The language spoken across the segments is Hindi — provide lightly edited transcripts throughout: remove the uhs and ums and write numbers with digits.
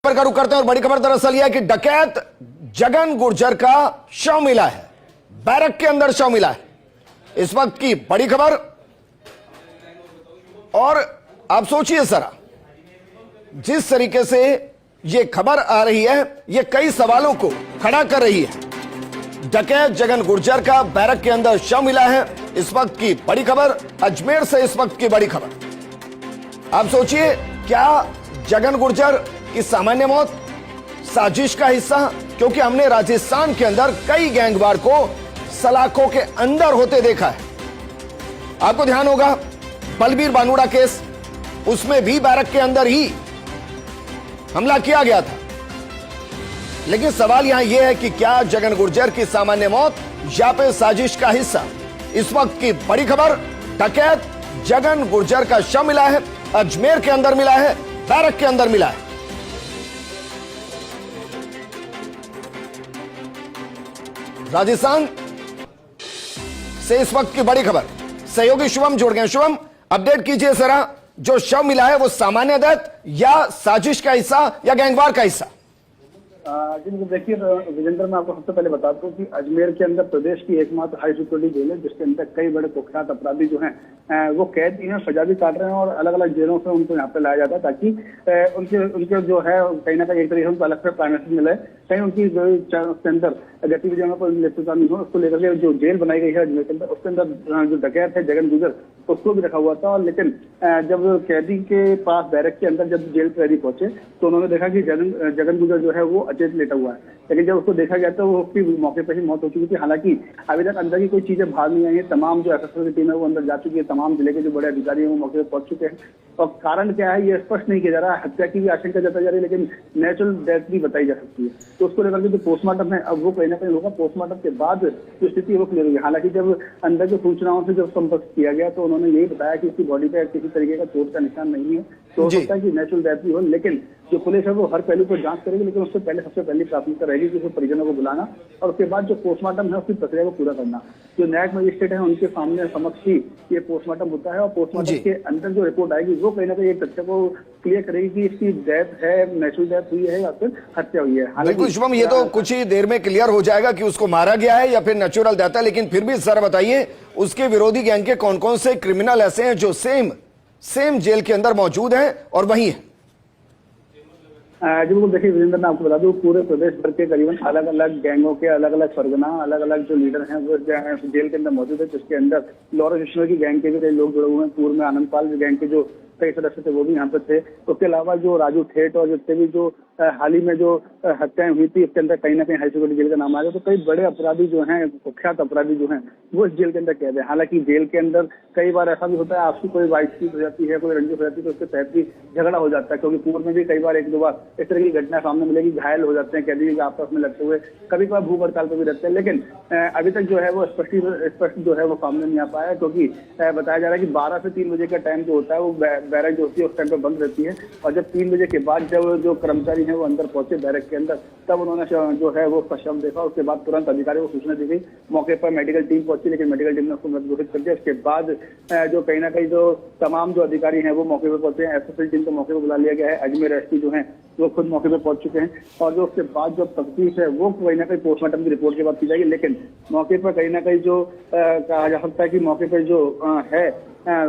खबर का रुख करते हैं और बड़ी खबर दरअसल यह है कि डकैत जगन गुर्जर का शव मिला है, बैरक के अंदर शव मिला है। इस वक्त की बड़ी खबर। और आप सोचिए जरा, जिस तरीके से यह खबर आ रही है यह कई सवालों को खड़ा कर रही है। डकैत जगन गुर्जर का बैरक के अंदर शव मिला है, इस वक्त की बड़ी खबर अजमेर से। इस वक्त की बड़ी खबर आप सोचिए, क्या जगन गुर्जर की सामान्य मौत साजिश का हिस्सा? क्योंकि हमने राजस्थान के अंदर कई गैंगवार को सलाखों के अंदर होते देखा है। आपको ध्यान होगा बलबीर बानुड़ा केस, उसमें भी बैरक के अंदर ही हमला किया गया था। लेकिन सवाल यहां यह है कि क्या जगन गुर्जर की सामान्य मौत या फिर साजिश का हिस्सा? इस वक्त की बड़ी खबर, डकैत जगन गुर्जर का शव मिला है, अजमेर के अंदर मिला है, बैरक के अंदर मिला है। राजस्थान से इस वक्त की बड़ी खबर, सहयोगी शुभम जुड़ गए। शुभम, अपडेट कीजिए जरा, जो शव मिला है वो सामान्य डेथ या साजिश का हिस्सा या गैंगवार का हिस्सा? जी देखिए विजेंद्र, मैं आपको सबसे पहले बता दूं कि अजमेर के अंदर प्रदेश की एकमात्र हाई सिक्योरिटी जेल है, जिसके अंदर कई बड़े कुख्यात अपराधी जो हैं वो कैदी हैं, सजा भी काट रहे हैं और अलग अलग जेलों से उनको यहाँ पे लाया जाता है ताकि उनके जो है कहीं ना कहीं एक तरीके से उनको अलग से प्राइवेसी मिले, कहीं उनकी उसके अंदर गतिविधियों पर लिप्तता नहीं हो। उसको लेकर के जो जेल बनाई गई है अजमेर के अंदर, उसके अंदर जो डकैत है जगन गुर्जर, उसको भी रखा हुआ था। और लेकिन जब कैदी के पास बैरक के अंदर जब जेल कैदी पहुंचे तो उन्होंने देखा कि जगन गुर्जर जो है वो अचेत लेटा हुआ है। लेकिन जब उसको देखा गया तो वो उसकी मौके पर ही मौत हो चुकी थी। हालांकि अभी तक अंदर की कोई चीजें बाहर नहीं आई है। तमाम जो एफएसएल की टीम है वो अंदर जा चुकी है, तमाम जिले के जो बड़े अधिकारी हैं वो मौके पर पहुंच चुके हैं। और कारण क्या है ये स्पष्ट नहीं किया जा रहा है। हत्या की भी आशंका जताई जा रही है, लेकिन नेचुरल डेथ भी बताई जा सकती है। तो उसको लेकर के जो पोस्टमार्टम है अब वो कहीं ना कहीं होगा। पोस्टमार्टम के बाद जो स्थिति है वो क्लियर होगी। हालांकि जब अंदर के सूचनाओं से जब संपर्क किया गया तो उन्होंने यही बताया कि उसकी बॉडी पे किसी तरीके का चोट का निशान नहीं है। तो हो सकता है कि नेचुरल डेथ भी हो, लेकिन जो पुलिस है वो हर पहलू पर जांच करेगी। लेकिन उससे पहले सबसे पहली प्राथमिकता रहेगी कि उसके परिजनों को बुलाना और उसके बाद जो पोस्टमार्टम है उसकी प्रक्रिया को पूरा करना। जो न्यायिक मजिस्ट्रेट है उनके सामने समक्ष ही ये पोस्टमार्टम होता है और पोस्टमार्टम के अंदर जो रिपोर्ट आएगी वो कहीं ना कहीं एक तथ्य को क्लियर करेगी कि इसकी डेथ है, नेचुरल डेथ हुई है या फिर हत्या हुई है। हालांकि शुभम, ये तो कुछ ही देर में क्लियर हो जाएगा कि उसको मारा गया है या फिर नेचुरल डेथ है। लेकिन फिर भी सर बताइए, उसके विरोधी गैंग के कौन कौन से क्रिमिनल ऐसे हैं जो सेम जेल के अंदर मौजूद हैं और वही है? जी बिल्कुल, देखिए विजेंद्र, मैं आपको बता दूं पूरे प्रदेश भर के करीबन अलग अलग गैंगों के अलग अलग सरगना, अलग अलग जो लीडर हैं वो जेल के अंदर मौजूद है। जिसके अंदर लॉरेंस विश्नोई की गैंग के भी कई लोग जुड़े हुए हैं। पूर्व में आनंदपाल गैंग के जो कई सदस्य थे वो भी यहाँ पे थे। उसके अलावा जो राजू ठेठ और जितने भी जो हाल ही में जो हत्याएं हुई थी उसके अंदर कहीं ना कहीं हाई सिक्योरिटी जेल का नाम आ गया। तो कई बड़े अपराधी जो हैं, कुख्यात अपराधी जो हैं वो इस जेल के अंदर कैद है। हालांकि जेल के अंदर कई बार ऐसा भी होता है, आपसी कोई बातचीत हो जाती है, कोई रंजिश हो जाती है तो उसके तहत भी झगड़ा हो जाता है। क्योंकि पूर्व में भी कई बार एक दो बार इस तरह की घटना सामने मिलेगी, घायल हो जाते हैं कैदी आपस में लड़ते हुए, कभी कभार भूख हड़ताल पर भी रहते हैं। लेकिन अभी तक जो है वो स्पष्ट जो है वो सामने नहीं आ पाया, क्योंकि बताया जा रहा है कि 12 से 3 बजे का टाइम जो होता है वो बैरक जो होती है उस टाइम पे बंद रहती है। और जब 3 बजे के बाद जब जो कर्मचारी है वो अंदर पहुंचे बैरक के अंदर, तब उन्होंने जो है वो उसका शव देखा। उसके बाद तुरंत अधिकारियों को सूचना दी गई। मौके पर मेडिकल टीम पहुंची, लेकिन मेडिकल टीम ने उसको मृत घोषित कर दिया। उसके बाद जो कहीं ना कहीं जो तमाम जो अधिकारी हैं वो मौके पर पहुंचे हैं। एसएसएल टीम को मौके पर बुला लिया गया है। अजमेर एसपी जो है वो खुद मौके पर पहुंच चुके हैं। और जो उसके बाद जो तफ्तीश है वो कहीं ना कहीं पोस्टमार्टम की रिपोर्ट के बाद की जाएगी। लेकिन मौके पर कहीं ना कहीं जो कहा जा सकता है कि मौके पर जो है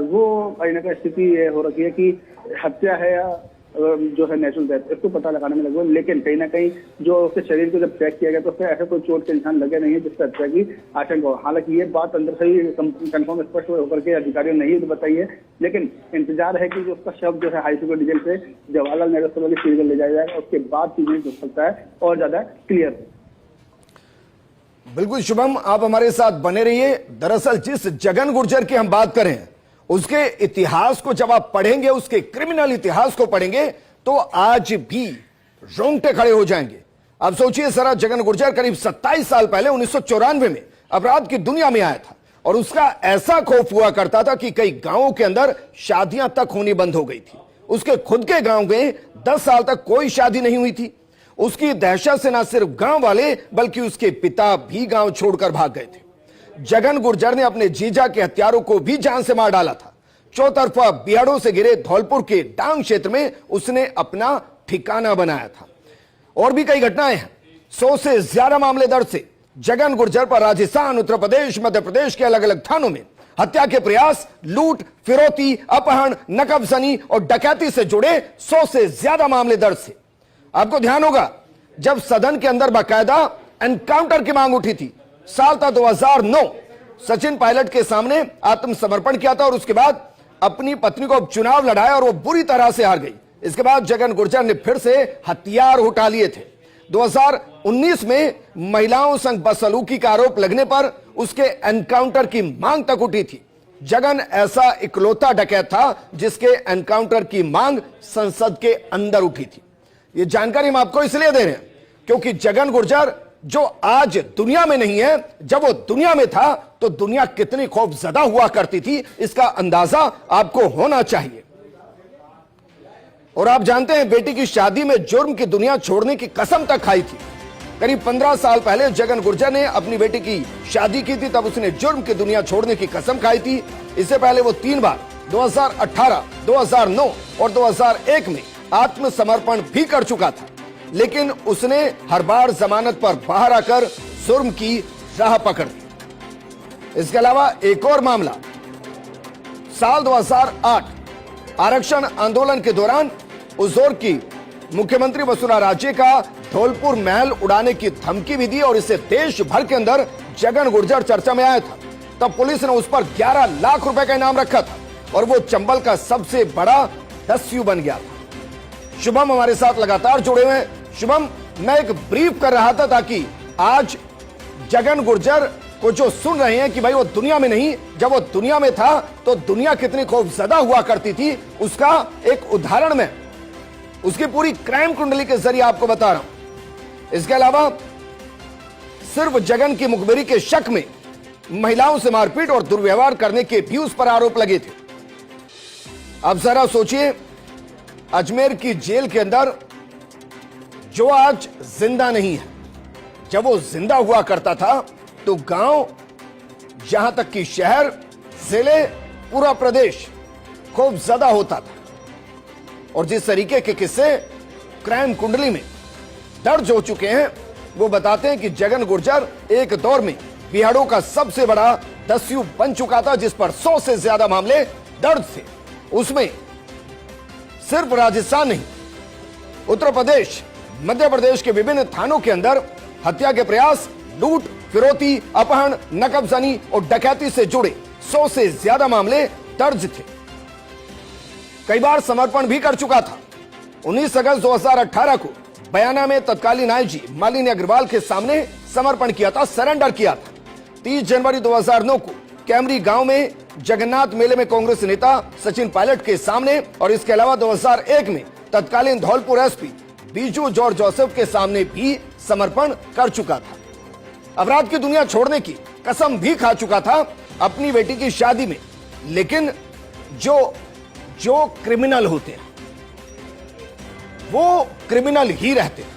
वो कहीं ना कहीं स्थिति ये हो रखी है कि हत्या है या जो है नेचुरल डेथ, इसको पता लगाने में लगे। लेकिन कहीं ना कहीं जो उसके शरीर को जब चेक किया गया तो उससे ऐसा कोई चोट के निशान लगे नहीं है जिससे हत्या की आशंका हो। हालांकि ये बात अंदर से ही कंफर्म स्पष्ट होकर के अधिकारियों ने ही बताई है। लेकिन इंतजार है कि जो उसका शव जो है हाई सिक्योरिटी जेल से जवाहरलाल नेहरू अस्पताल की सील ले जाया जाएगा। उसके बाद चीजें हो सकता है और ज्यादा क्लियर। बिल्कुल शुभम, आप हमारे साथ बने रहिए। दरअसल जिस जगन गुर्जर की हम बात करें उसके इतिहास को जब आप पढ़ेंगे, उसके क्रिमिनल इतिहास को पढ़ेंगे तो आज भी रोंगटे खड़े हो जाएंगे। अब सोचिए जरा, जगन गुर्जर करीब 27 साल पहले 1994 में अपराध की दुनिया में आया था और उसका ऐसा खौफ हुआ करता था कि कई गांवों के अंदर शादियां तक होनी बंद हो गई थी। उसके खुद के गांव में 10 साल तक कोई शादी नहीं हुई थी। उसकी दहशत से न सिर्फ गांव वाले बल्कि उसके पिता भी गांव छोड़कर भाग गए थे। जगन गुर्जर ने अपने जीजा के हत्यारों को भी जान से मार डाला था। चौतरफा बिहाड़ों से घिरे धौलपुर के डांग क्षेत्र में उसने अपना ठिकाना बनाया था। और भी कई घटनाएं हैं। 100 से ज्यादा मामले दर्ज थे जगन गुर्जर पर राजस्थान, उत्तर प्रदेश, मध्य प्रदेश के अलग अलग थानों में हत्या के प्रयास, लूट, फिरौती, अपहरण, नकबजनी और डकैती से जुड़े 100 से ज्यादा मामले दर्ज थे। आपको ध्यान होगा जब सदन के अंदर बाकायदा एनकाउंटर की मांग उठी थी, साल था 2009, सचिन पायलट के सामने आत्मसमर्पण किया था और उसके बाद अपनी पत्नी को चुनाव लड़ाया और वो बुरी तरह से हार गई। इसके बाद जगन गुर्जर ने फिर से हथियार उठा लिए थे। 2019 में महिलाओं संग बदसलूकी का आरोप लगने पर उसके एनकाउंटर की मांग तक उठी थी। जगन ऐसा इकलौता डकैत था जिसके एनकाउंटर की मांग संसद के अंदर उठी थी। यह जानकारी हम आपको इसलिए दे रहे हैं क्योंकि जगन गुर्जर जो आज दुनिया में नहीं है, जब वो दुनिया में था तो दुनिया कितनी खौफजदा हुआ करती थी, इसका अंदाजा आपको होना चाहिए। और आप जानते हैं बेटी की शादी में जुर्म की दुनिया छोड़ने की कसम तक खाई थी। करीब 15 साल पहले जगन गुर्जर ने अपनी बेटी की शादी की थी, तब उसने जुर्म की दुनिया छोड़ने की कसम खाई थी। इससे पहले वो 3 बार 2018, 2009 और 2001 में आत्मसमर्पण भी कर चुका था, लेकिन उसने हर बार जमानत पर बाहर आकर जुर्म की राह पकड़ ली। इसके अलावा एक और मामला, साल 2008 आरक्षण आंदोलन के दौरान उस दौर की मुख्यमंत्री वसुंधरा राजे का धौलपुर महल उड़ाने की धमकी भी दी और इससे देश भर के अंदर जगन गुर्जर चर्चा में आया था। तब पुलिस ने उस पर 11 लाख रुपए का इनाम रखा था और वो चंबल का सबसे बड़ा दस्यु बन गया था। शुभम हमारे साथ लगातार जुड़े हुए हैं। शुभम, मैं एक ब्रीफ कर रहा था ताकि आज जगन गुर्जर को जो सुन रहे हैं कि भाई वो दुनिया में नहीं, जब वो दुनिया में था तो दुनिया कितनी खौफजदा हुआ करती थी, उसका एक उदाहरण मैं उसकी पूरी क्राइम कुंडली के जरिए आपको बता रहा हूं। इसके अलावा सिर्फ जगन की मुखबिरी के शक में महिलाओं से मारपीट और दुर्व्यवहार करने के भी उस पर आरोप लगे थे। अब जरा सोचिए, अजमेर की जेल के अंदर जो आज जिंदा नहीं है, जब वो जिंदा हुआ करता था तो गांव, यहां तक कि शहर, जिले, पूरा प्रदेश खौफजदा होता था। और जिस तरीके के किस्से क्राइम कुंडली में दर्ज हो चुके हैं वो बताते हैं कि जगन गुर्जर एक दौर में बिहाड़ों का सबसे बड़ा दस्यु बन चुका था, जिस पर 100 से ज्यादा मामले दर्ज थे। उसमें सिर्फ राजस्थान नहीं, उत्तर प्रदेश, मध्य प्रदेश के विभिन्न थानों के अंदर हत्या के प्रयास, लूट, फिरौती, अपहरण, नकबजनी और डकैती से जुड़े 100 से ज्यादा मामले दर्ज थे। कई बार समर्पण भी कर चुका था। 19 अगस्त 2018 को बयाना में तत्कालीन आईजी मालिनी अग्रवाल के सामने समर्पण किया था, सरेंडर किया था। 30 जनवरी 2009 को कैमरी गांव में जगन्नाथ मेले में कांग्रेस नेता सचिन पायलट के सामने और इसके अलावा 2001 में तत्कालीन Dholpur SP Biju George Joseph के सामने भी समर्पण कर चुका था। अपराध की दुनिया छोड़ने की कसम भी खा चुका था अपनी बेटी की शादी में। लेकिन जो क्रिमिनल होते हैं वो क्रिमिनल ही रहते हैं।